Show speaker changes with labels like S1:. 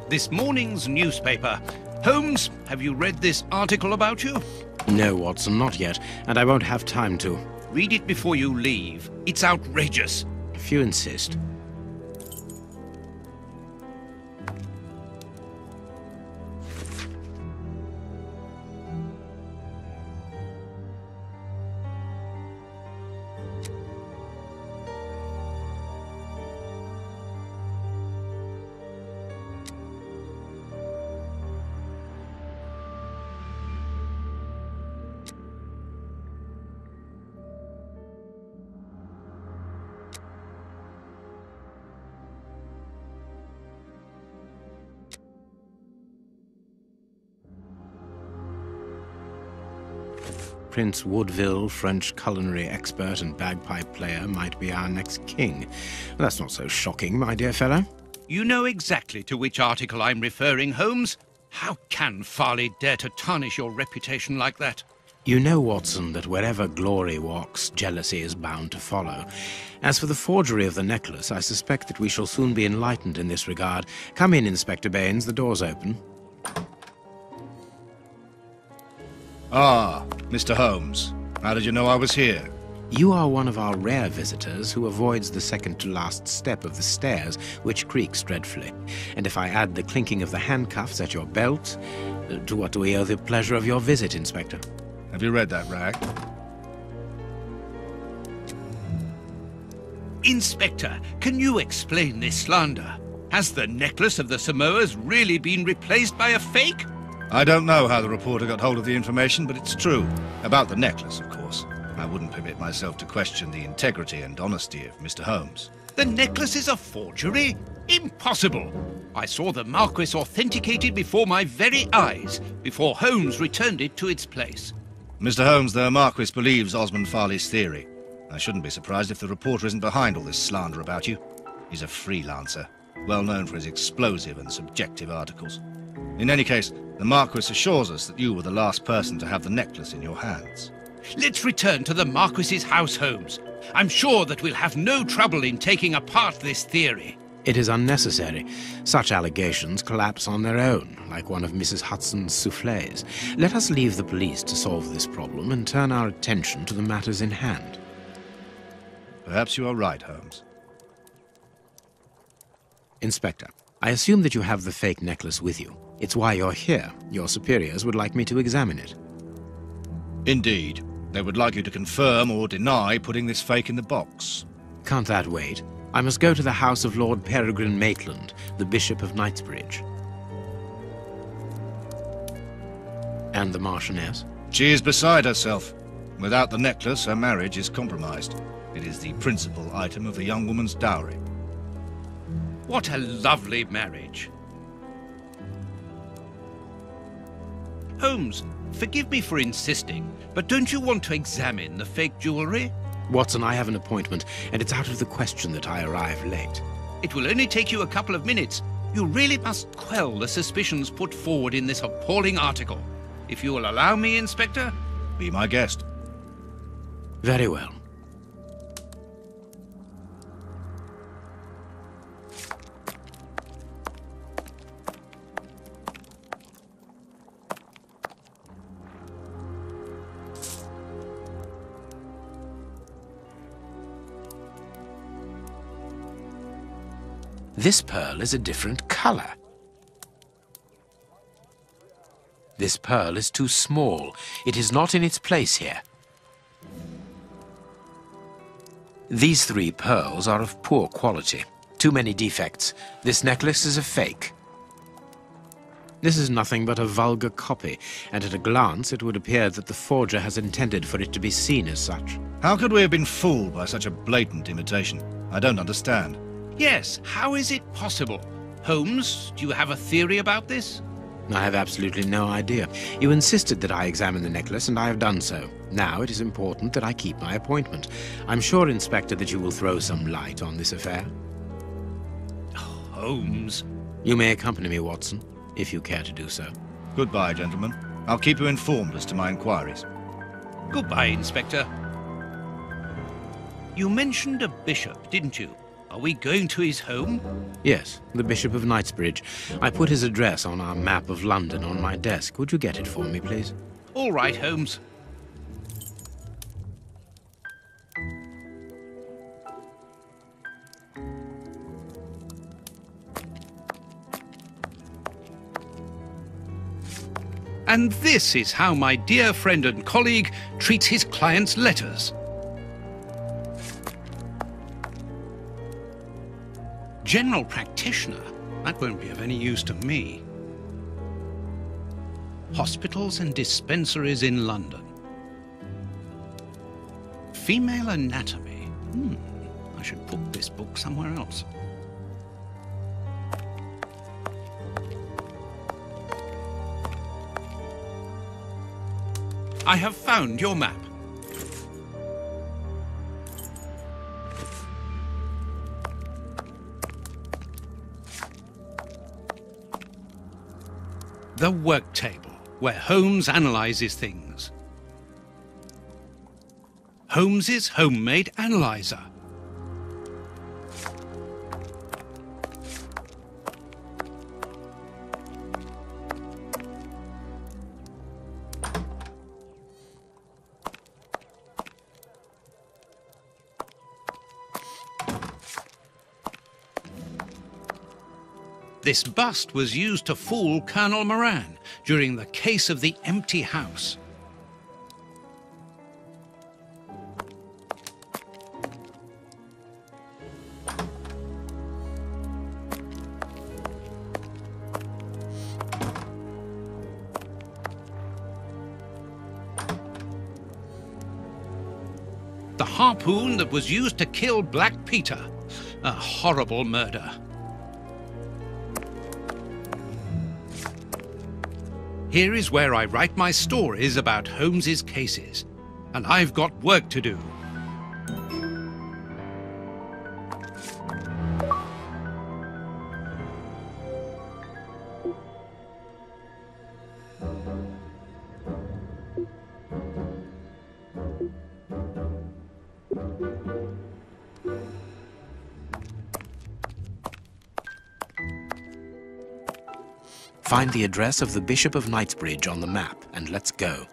S1: this morning's newspaper. Holmes, have you read this article about you?
S2: No, Watson, not yet, and I won't have time to.
S1: Read it before you leave. It's outrageous.
S2: If you insist. Prince Woodville, French culinary expert and bagpipe player, might be our next king. That's not so shocking, my dear fellow.
S1: You know exactly to which article I'm referring, Holmes. How can Farley dare to tarnish your reputation like that?
S2: You know, Watson, that wherever glory walks, jealousy is bound to follow. As for the forgery of the necklace, I suspect that we shall soon be enlightened in this regard. Come in, Inspector Baines, the door's open.
S3: Ah, Mr. Holmes. How did you know I was here?
S2: You are one of our rare visitors who avoids the second-to-last step of the stairs, which creaks dreadfully. And if I add the clinking of the handcuffs at your belt, to what do we owe the pleasure of your visit, Inspector?
S3: Have you read that rag?
S1: Inspector, can you explain this slander? Has the necklace of the Samoas really been replaced by a fake?
S3: I don't know how the reporter got hold of the information, but it's true. About the necklace, of course. I wouldn't permit myself to question the integrity and honesty of Mr. Holmes.
S1: The necklace is a forgery? Impossible! I saw the Marquis authenticated before my very eyes, before Holmes returned it to its place.
S3: Mr. Holmes, the Marquis believes Osmond Farley's theory. I shouldn't be surprised if the reporter isn't behind all this slander about you. He's a freelancer, well known for his explosive and subjective articles. In any case, the Marquis assures us that you were the last person to have the necklace in your hands.
S1: Let's return to the Marquis's house, Holmes. I'm sure that we'll have no trouble in taking apart this theory.
S2: It is unnecessary. Such allegations collapse on their own, like one of Mrs. Hudson's soufflés. Let us leave the police to solve this problem and turn our attention to the matters in hand.
S3: Perhaps you are right, Holmes.
S2: Inspector, I assume that you have the fake necklace with you. It's why you're here. Your superiors would like me to examine it.
S3: Indeed. They would like you to confirm or deny putting this fake in the box.
S2: Can't that wait? I must go to the house of Lord Peregrine Maitland, the Bishop of Knightsbridge. And the Marchioness?
S3: She is beside herself. Without the necklace, her marriage is compromised. It is the principal item of a young woman's dowry.
S1: What a lovely marriage. Holmes, forgive me for insisting, but don't you want to examine the fake jewelry?
S2: Watson, I have an appointment, and it's out of the question that I arrive late.
S1: It will only take you a couple of minutes. You really must quell the suspicions put forward in this appalling article. If you will allow me, Inspector?
S3: Be my guest.
S2: Very well. This pearl is a different color. This pearl is too small. It is not in its place here. These 3 pearls are of poor quality. Too many defects. This necklace is a fake. This is nothing but a vulgar copy, and at a glance it would appear that the forger has intended for it to be seen as such.
S3: How could we have been fooled by such a blatant imitation? I don't understand.
S1: Yes, how is it possible? Holmes, do you have a theory about this?
S2: I have absolutely no idea. You insisted that I examine the necklace, and I have done so. Now it is important that I keep my appointment. I'm sure, Inspector, that you will throw some light on this affair.
S1: Holmes.
S2: You may accompany me, Watson, if you care to do so.
S3: Goodbye, gentlemen. I'll keep you informed as to my inquiries.
S1: Goodbye, Inspector. You mentioned a bishop, didn't you? Are we going to his home?
S2: Yes, the Bishop of Knightsbridge. I put his address on our map of London on my desk. Would you get it for me, please?
S1: All right, Holmes. And this is how my dear friend and colleague treats his clients' letters. General practitioner? That won't be of any use to me. Hospitals and dispensaries in London. Female anatomy. I should put this book somewhere else. I have found your map. The work table, where Holmes analyzes things. Holmes's homemade analyzer. This bust was used to fool Colonel Moran during the case of the empty house. The harpoon that was used to kill Black Peter. A horrible murder. Here is where I write my stories about Holmes's cases, and I've got work to do.
S2: Find the address of the Bishop of Knightsbridge on the map, and let's go.